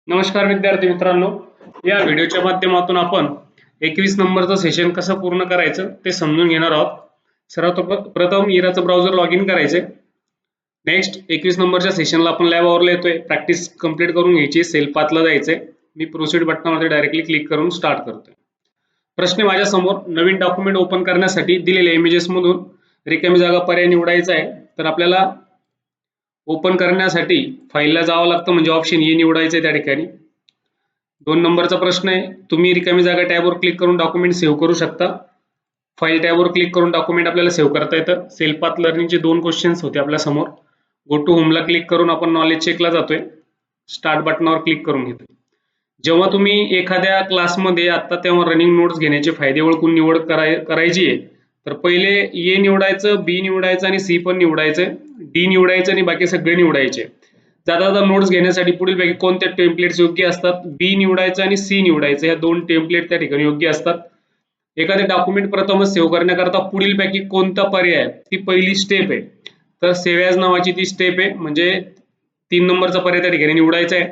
नमस्कार विद्यार्थी मित्रांनो, या व्हिडिओच्या माध्यमातून आपण 21 नंबरचं सेशन कसं पूर्ण करायचं ते समजून घेणार आहोत. सर्वात प्रथम इराचं ब्राउझर लॉग इन करायचे. नेक्स्ट 21 नंबरच्या सेशनला आपण लॅब आवरला येतोय. प्रॅक्टिस कंप्लीट करून घ्यायची. सेल पाथला जायचंय. मी प्रोसीड बटनावरती डायरेक्टली क्लिक करून स्टार्ट करतोय. प्रश्न माझ्या समोर, नवीन डॉक्युमेंट ओपन करण्यासाठी दिलेल्या इमेजेस मधून रिकामी जागा पर्याय निवडायचा आहे. तर आपल्याला ओपन करण्यासाठी फाईलला जावं लागतं, म्हणजे ऑप्शन ए निवडायचं आहे त्या ठिकाणी. 2 नंबरचा प्रश्न आहे, तुम्ही रिकामी जागा टॅबवर क्लिक करून डॉक्युमेंट सेव्ह करू शकता. फाईल टॅबवर क्लिक करून डॉक्युमेंट आपल्याला सेव्ह करता येतं. सेल पाथ लर्निंगचे 2 क्वेश्चन्स होते आपल्या समोर. गो टू होमला क्लिक करून आपण नॉलेज चेकला जातोय. स्टार्ट बटनावर क्लिक करून घेतोय. जेव्हा तुम्ही एखाद्या क्लासमध्ये आता तेव्हा रनिंग नोट्स घेण्याचे फायदे ओळखून निवड करायची आहे, तर पहिले ए निवडायचं, बी निवडायचं आणि सी पण निवडायचं, डी निवडायचं आणि बाकी सगळे निवडायचे. जाता नोट्स घेण्यासाठी पुढीलपैकी कोणत्या टेम्पलेट्स योग्य असतात? बी निवडायचं आणि सी निवडायचं. या 2 टेम्पलेट त्या ठिकाणी योग्य असतात. एखादे डॉक्युमेंट प्रथमच सेव्ह करण्याकरता पुढीलपैकी कोणता पर्याय आहे? ती पहिली स्टेप आहे. तर सेव्ह ॲज नावाची ती स्टेप आहे, म्हणजे 3 नंबरचा पर्याय त्या ठिकाणी निवडायचा आहे.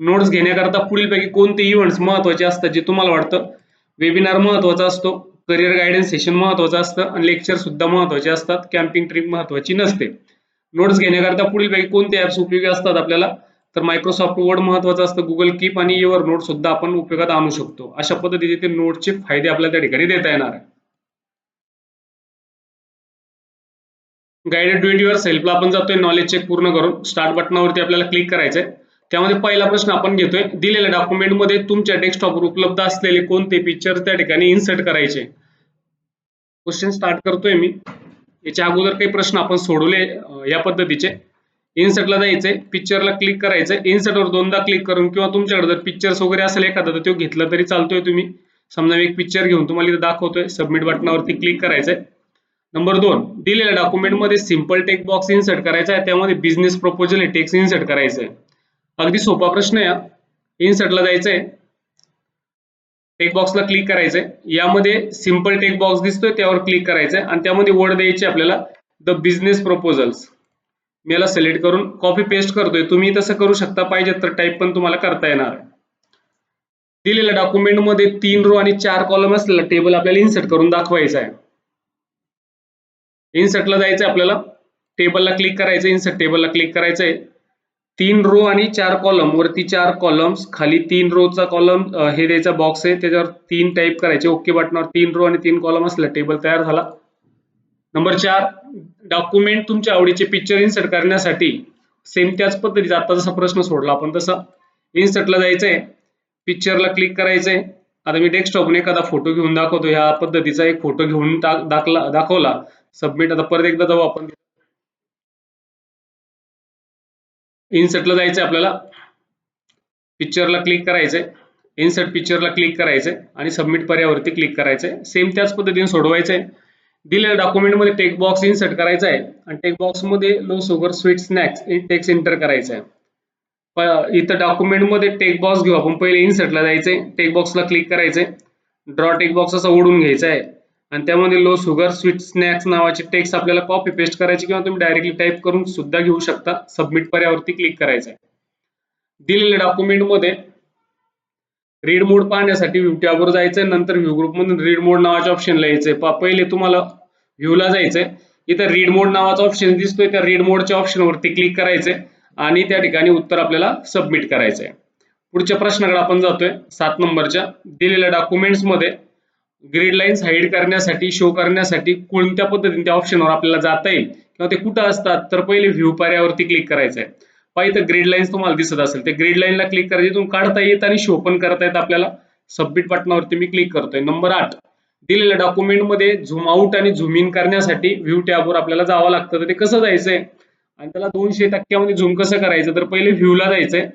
नोट्स घेण्याकरता पुढीलपैकी कोणते इव्हेंट्स महत्त्वाचे असतात जे तुम्हाला वाटतं? वेबिनार महत्त्वाचा असतो, करिअर गायडन्स सेशन महत्त्वाचं असतं आणि लेक्चर सुद्धा महत्त्वाचे असतात. कॅम्पिंग ट्रिप महत्त्वाची नसते. नोट्स घेण्याकरता पुढीलपैकी कोणते ॲप्स उपयोगी असतात आपल्याला? तर मायक्रोसॉफ्ट वर्ड महत्त्वाचं असतं, गुगल कीप आणि युअर नोट सुद्धा आपण उपयोगात आणू शकतो. अशा पद्धतीने ते नोट्सचे फायदे आपल्याला त्या ठिकाणी देता येणार आहे. गाइडेड डू इट युअर सेल्फला आपण जातोय. नॉलेज चेक पूर्ण करून स्टार्ट बटनावरती आपल्याला क्लिक करायचंय. त्यामध्ये पहिला प्रश्न आपण घेतोय, दिलेल्या डॉक्युमेंटमध्ये तुमच्या डेस्कटॉपवर उपलब्ध असलेले कोणते पिक्चर त्या ठिकाणी इन्सर्ट करायचे. क्वेश्चन स्टार्ट करतोय मी. याच्या अगोदर काही प्रश्न आपण सोडवले या पद्धतीचे. इन्सर्टला जायचंय, पिक्चरला क्लिक करायचंय. इन्सर्टवर 2दा क्लिक करून किंवा तुमच्याकडे जर पिक्चर्स वगैरे असेल एखादा तर तो घेतला तरी चालतोय. तुम्ही समजा एक पिक्चर घेऊन तुम्हाला इथे दाखवतोय. सबमिट बटनावरती क्लिक करायचंय. नंबर 2, दिलेल्या डॉक्युमेंटमध्ये सिंपल टेक्स्ट बॉक्स इन्सर्ट करायचा आहे. त्यामध्ये बिझनेस प्रपोजल हे टेक्स्ट इन्सर्ट करायचं आहे. अगदी सोपा प्रश्न आहे. इन्सर्टला जायचंय, टेक्स्ट बॉक्सला क्लिक करायचंय. यामध्ये सिंपल टेक्स्ट बॉक्स दिसतोय, त्यावर क्लिक करायचंय आणि त्यामध्ये वर्ड द्यायचे आपल्याला द बिझनेस प्रपोजल्स. मी याला सिलेक्ट करून कॉपी पेस्ट करतोय. तुम्ही तसं करू शकता, पाहिजे तर टाईप पण तुम्हाला करता येणार आहे. दिलेल्या डॉक्युमेंटमध्ये 3 रो आणि 4 कॉलम असलेला टेबल आपल्याला इन्सर्ट करून दाखवायचा आहे. इन्सर्टला जायचं आपल्याला, टेबलला क्लिक करायचं, इन्सर्ट टेबलला क्लिक करायचंय. 3 रो आणि 4 कॉलम, वरती 4 कॉलम्स, खाली 3 रोचा कॉलम हे द्यायचा बॉक्स आहे, त्याच्यावर 3 टाईप करायचे. ओके बटनावर 3 रो आणि 3 कॉलम असलेला टेबल तयार झाला. नंबर 4, डॉक्युमेंट तुमच्या आवडीचे पिक्चर इन्सर्ट करण्यासाठी सेम त्याच पद्धतीचा आता जसा प्रश्न सोडला आपण तसा इन्सर्टला जायचंय, पिक्चरला क्लिक करायचंय. आता मी डेस्कटॉपने एखादा फोटो घेऊन दाखवतो. ह्या पद्धतीचा एक फोटो घेऊन दाखवला. सबमिट. आता परत एकदा जाऊ आपण. इन्सर्टला जायचंय आपल्याला, पिक्चरला क्लिक करायचंय, इन्सर्ट पिक्चरला क्लिक करायचंय आणि सबमिट पर्यायावरती क्लिक करायचंय. सेम त्याच पद्धतीने सोडवायचंय. दिलेल्या डॉक्युमेंटमध्ये टेक्स्ट बॉक्स इन्सर्ट करायचा आहे आणि टेक्स्ट बॉक्समध्ये लो शुगर स्वीट स्नॅक्स हे टेक्स्ट एंटर करायचं आहे. इथं डॉक्युमेंटमध्ये टेक्स्ट बॉक्स घेऊ आपण. पहिले इन्सर्टला जायचंय, टेक्स्ट बॉक्सला क्लिक करायचंय, ड्रॉ टेक्स्ट बॉक्स असा ओढून घ्यायचा आहे आणि त्यामध्ये लो शुगर स्वीट स्नॅक्स नावाचे टेक्स्ट आपल्याला कॉपी पेस्ट करायचे किंवा तुम्ही डायरेक्टली टाईप करून सुद्धा घेऊ शकता. सबमिट पर्यायावरती क्लिक करायचं आहे. दिलेल्या डॉक्युमेंटमध्ये रीड मोड पाहण्यासाठी व्ह्यू टॅबवर जायचंय, नंतर व्ह्यू ग्रुप मधून रीड मोड नावाचे ऑप्शनला यायचंय. पहिले तुम्हाला व्ह्यूला जायचंय, इथं रीड मोड नावाचा ऑप्शन दिसतोय, त्या रीड मोडच्या ऑप्शनवरती क्लिक करायचंय आणि त्या ठिकाणी उत्तर आपल्याला सबमिट करायचंय. पुढच्या प्रश्नाकडे आपण जातोय, 7 नंबरच्या. दिलेल्या डॉक्युमेंट्समध्ये ग्रीड लाईन्स हाईड करण्यासाठी, शो करण्यासाठी कोणत्या पद्धतीने त्या ऑप्शनवर आपल्याला जाता येईल किंवा ते कुठं असतात? तर पहिले व्ह्यू पर्यायावरती क्लिक करायचंय. पाहिजे ग्रीड लाईन्स तुम्हाला दिसत असेल, ते ग्रीड लाईनला क्लिक करायची, इथून काढता येत आणि शो पण करता येत आपल्याला. सबमिट बटनावरती मी क्लिक करतोय. नंबर 8, दिलेल्या डॉक्युमेंटमध्ये झूम आउट आणि झूम इन करण्यासाठी व्ह्यू टॅबवर आपल्याला जावं लागतं. तर ते कसं जायचंय आणि त्याला 200% झूम कसं करायचं? तर पहिले व्ह्यूला जायचंय,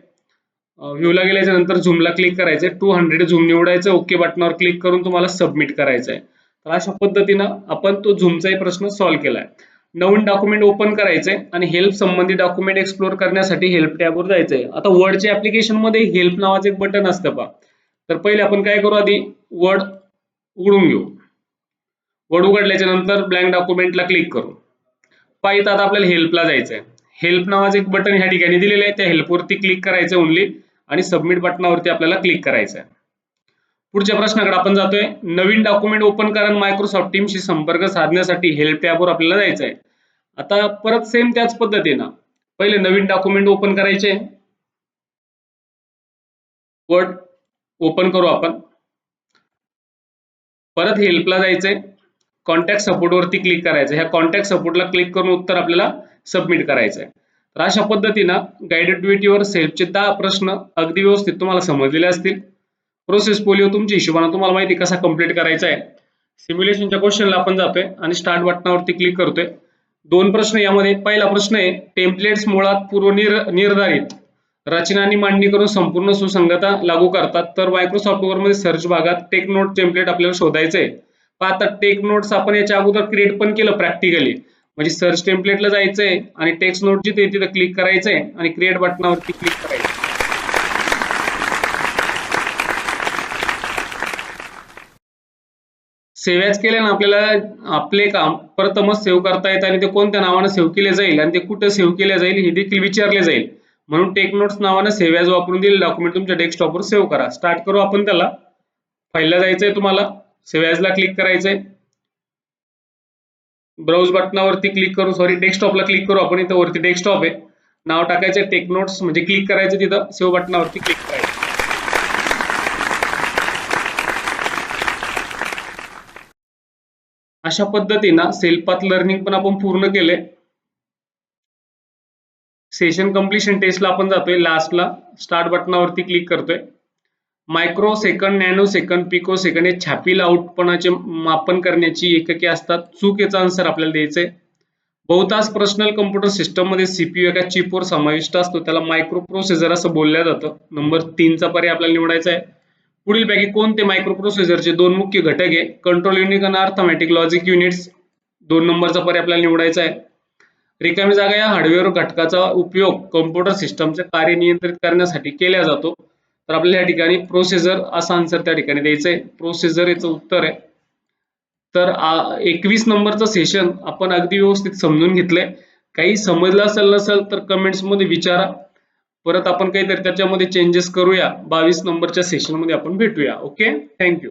व्ह्यूला गेल्याच्या नंतर झूमला क्लिक करायचंय, 200 झूम निवडायचं, ओके बटनावर क्लिक करून तुम्हाला सबमिट करायचंय. तर अशा पद्धतीनं आपण तो झूमचाही प्रश्न सॉल्व्ह केलाय. नवीन डॉक्युमेंट ओपन करायचंय आणि हेल्प संबंधित डॉक्युमेंट एक्सप्लोर करण्यासाठी हेल्प टॅबवर जायचंय. आता वर्डच्या ऍप्लिकेशन मध्ये हेल्प नावाचं एक बटन असतं पहा. तर पहिले आपण काय करू, आधी वर्ड उघडून घेऊ. वर्ड उघडल्याच्या नंतर ब्लँक डॉक्युमेंटला क्लिक करू. पाहिजे आता आपल्याला हेल्पला जायचंय. हेल्प नावाचं एक बटन ह्या ठिकाणी दिलेलं आहे, त्या हेल्पवरती क्लिक करायचं ओनली आणि सबमिट बटनावरती आपल्याला क्लिक करायचं आहे. पुढच्या प्रश्नाकडे आपण जातोय. नवीन डॉक्युमेंट ओपन करा मायक्रोसॉफ्ट टीमशी संपर्क साधण्यासाठी हेल्प टॅबवर आपल्याला जायचं आहे. आता परत सेम त्याच पद्धतीनं पहिले नवीन डॉक्युमेंट ओपन करायचे. वर्ड ओपन करू आपण. परत हेल्पला जायचंय. कॉन्टॅक्ट सपोर्ट वरती क्लिक करायचं. ह्या कॉन्टॅक्ट सपोर्टला क्लिक करून उत्तर आपल्याला सबमिट करायचं आहे. तर अशा पद्धतीनं गाइडेड ड्युटीवर सेल्फचे 10 प्रश्न अगदी व्यवस्थित तुम्हाला समजलेले असतील. प्रोसेस पोलिओ तुमच्या हिशोबाने तुम्हाला माहिती कसा कंप्लीट करायचा आहे. सिम्युलेशनच्या क्वेश्चनला आपण जातोय आणि स्टार्ट बटनावरती क्लिक करतोय. 2 प्रश्न यामध्ये. पहिला प्रश्न आहे टेम्पलेट्स मुळात पूर्वनिर्धारित रचना आणि मांडणी करून संपूर्ण सुसंगता लागू करतात. तर मायक्रोसॉफ्ट वर्ड मध्ये सर्च भागात टेक नोट टेम्पलेट आपल्याला शोधायचंय. आता टेक नोट्स आपण याच्या अगोदर क्रिएट पण केलं प्रॅक्टिकली. म्हणजे सर्च टेम्पलेटला जायचंय आणि टेक्स्ट नोट जिथे तिथे क्लिक करायचंय आणि क्रिएट बटनावरती क्लिक करायचं. सेव्ह ॲज केल्यानं आपल्याला आपले काम प्रथमच सेव्ह करता येतं आणि ते कोणत्या नावाने सेव्ह केले जाईल आणि ते कुठे सेव्ह केले जाईल हे देखील विचारले जाईल. म्हणून टेक नोट्स नावाने सेव्ह ॲज वापरून दिलेले डॉक्युमेंट तुमच्या डेस्कटॉपवर सेव्ह करा. स्टार्ट करू आपण त्याला. फाईलला जायचंय तुम्हाला. सेव्ह ॲजला क्लिक करायचंय. ब्राउज बटनावरती क्लिक करू डेस्कटॉपला क्लिक करू आपण. इथं वरती डेस्कटॉप आहे. नाव टाकायचं टेक नोट्स म्हणजे क्लिक करायचं तिथं. सेव्ह बटनावरती क्लिक करायचं. अशा पद्धतीनं सेल्फ पाथ लर्निंग पण आपण पूर्ण केले. सेशन कम्प्लिशन टेस्टला आपण जातोय लास्टला. स्टार्ट बटनावरती क्लिक करतोय. Micro second, nano second, pico second हे छापील आउटपणाचे मापन करण्याची एकके असतात. चूक याचा आन्सर आपल्याला द्यायचंय. बहुतांश पर्सनल कम्प्युटर सिस्टम मध्ये सीपीयू एका चिपवर समाविष्ट असतो. त्याला मायक्रो प्रोसेसर असं बोललं जातं. नंबर 3 चा पर्याय आपल्याला निवडायचा आहे. पुढीलपैकी कोणते मायक्रो प्रोसेसरचे 2 मुख्य घटक आहे? कंट्रोल युनिट आणि अर्थमॅटिक लॉजिक युनिट्स. 2 नंबरचा पर्याय आपल्याला निवडायचा आहे. रिकामी जागा या हार्डवेअर घटकाचा उपयोग कम्प्युटर सिस्टमचे कार्य नियंत्रित करण्यासाठी केला जातो. तर आपल्याला या ठिकाणी प्रोसेसर असा आन्सर त्या ठिकाणी द्यायचंय. प्रोसेसर याचं उत्तर आहे. तर 21 नंबरचं सेशन आपण अगदी व्यवस्थित समजून घेतलंय. काही समजलं असेल नसेल तर कमेंट्स मध्ये विचारा. परत आपण काहीतरी त्याच्यामध्ये चेंजेस करूया. 22 नंबरच्या सेशन मध्ये आपण भेटूया. Okay, thank you.